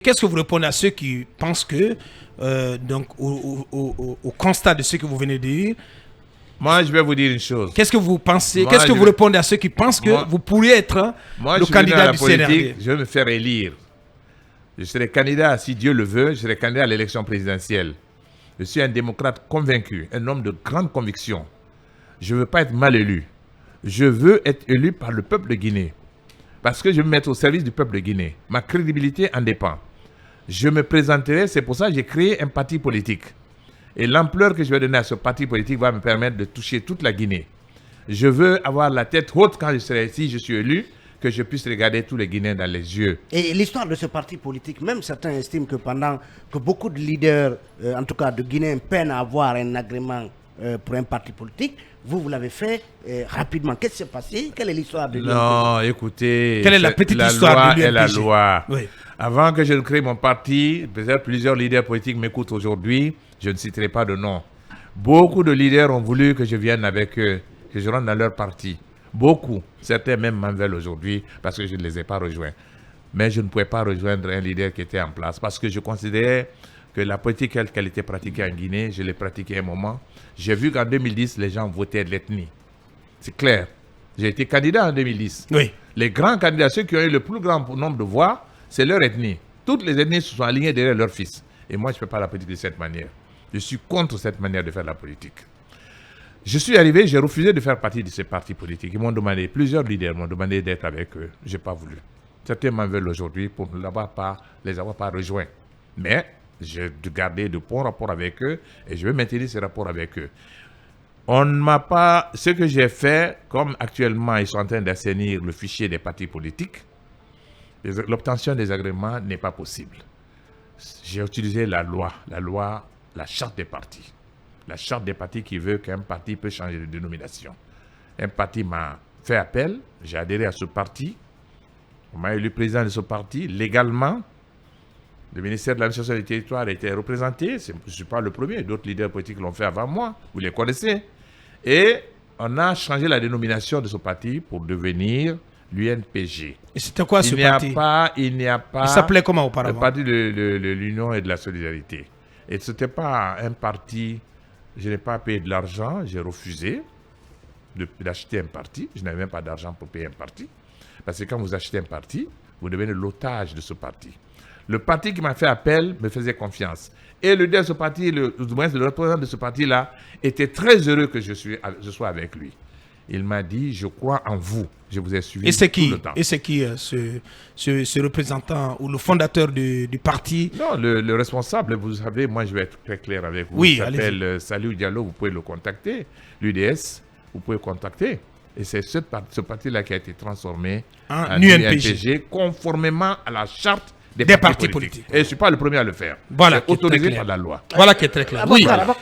Qu'est-ce que vous répondez à ceux qui pensent que, donc, au constat de ce que vous venez de dire, moi, je vais vous dire une chose. qu'est-ce que vous pensez, qu'est-ce que vous répondez à ceux qui pensent que vous pourriez être le candidat du CNRD? Je vais me faire élire. Je serai candidat, si Dieu le veut, je serai candidat à l'élection présidentielle. Je suis un démocrate convaincu, un homme de grande conviction. Je ne veux pas être mal élu. Je veux être élu par le peuple de Guinée. Parce que je veux me mettre au service du peuple de Guinée. Ma crédibilité en dépend. Je me présenterai, c'est pour ça que j'ai créé un parti politique. Et l'ampleur que je vais donner à ce parti politique va me permettre de toucher toute la Guinée. Je veux avoir la tête haute quand je serai ici, je suis élu, que je puisse regarder tous les Guinéens dans les yeux. Et l'histoire de ce parti politique, même certains estiment que pendant que beaucoup de leaders, en tout cas de Guinéens, peinent à avoir un agrément pour un parti politique, vous l'avez fait rapidement. Qu'est-ce qui s'est passé? Quelle est l'histoire de l'UNPG? Non, écoutez, quelle est la petite histoire de l'UNPG? La loi. Oui. Avant que je ne crée mon parti, peut-être plusieurs leaders politiques m'écoutent aujourd'hui, je ne citerai pas de nom. Beaucoup de leaders ont voulu que je vienne avec eux, que je rentre dans leur parti. Beaucoup. Certains même m'en veulent aujourd'hui parce que je ne les ai pas rejoints. Mais je ne pouvais pas rejoindre un leader qui était en place parce que je considérais que la politique qu'elle était pratiquée en Guinée, je l'ai pratiquée un moment. J'ai vu qu'en 2010, les gens votaient de l'ethnie. C'est clair. J'ai été candidat en 2010. Oui. Les grands candidats, ceux qui ont eu le plus grand nombre de voix, c'est leur ethnie. Toutes les ethnies se sont alignées derrière leur fils. Et moi, je ne fais pas la politique de cette manière. Je suis contre cette manière de faire la politique. Je suis arrivé, j'ai refusé de faire partie de ces partis politiques. Ils m'ont demandé, plusieurs leaders m'ont demandé d'être avec eux. Je n'ai pas voulu. Certains m'en veulent aujourd'hui pour ne les avoir pas rejoints. Mais j'ai gardé de bons rapports avec eux et je vais maintenir ces rapports avec eux. On ne m'a pas... Ce que j'ai fait, comme actuellement ils sont en train d'assainir le fichier des partis politiques, l'obtention des agréments n'est pas possible. J'ai utilisé la loi, la charte des partis. La charte des partis qui veut qu'un parti peut changer de dénomination. Un parti m'a fait appel, j'ai adhéré à ce parti, on m'a élu président de ce parti, légalement. Le ministère de l'administration des territoires a été représenté, je ne suis pas le premier, d'autres leaders politiques l'ont fait avant moi, vous les connaissez. Et on a changé la dénomination de ce parti pour devenir l'UNPG. Et c'était quoi ce parti? Il n'y a pas... Il s'appelait comment auparavant? Le parti de l'Union et de la Solidarité. Et ce n'était pas un parti... Je n'ai pas payé de l'argent, j'ai refusé d'acheter un parti. Je n'avais même pas d'argent pour payer un parti. Parce que quand vous achetez un parti, vous devenez l'otage de ce parti. Le parti qui m'a fait appel me faisait confiance. Et le leader de ce parti, le représentant de ce parti-là, était très heureux que je sois avec lui. Il m'a dit, je crois en vous. Je vous ai suivi tout le temps. Et c'est qui ce représentant ou le fondateur du parti? Non, le responsable, vous savez, moi je vais être très clair avec vous. Oui, il s'appelle Salou Diallo, vous pouvez le contacter. L'UDS, vous pouvez le contacter. Et c'est ce parti-là qui a été transformé en UNPG conformément à la charte des partis politiques. Et je ne suis pas le premier à le faire. Voilà, c'est autorisé par la loi. Voilà qui est très clair. Oui.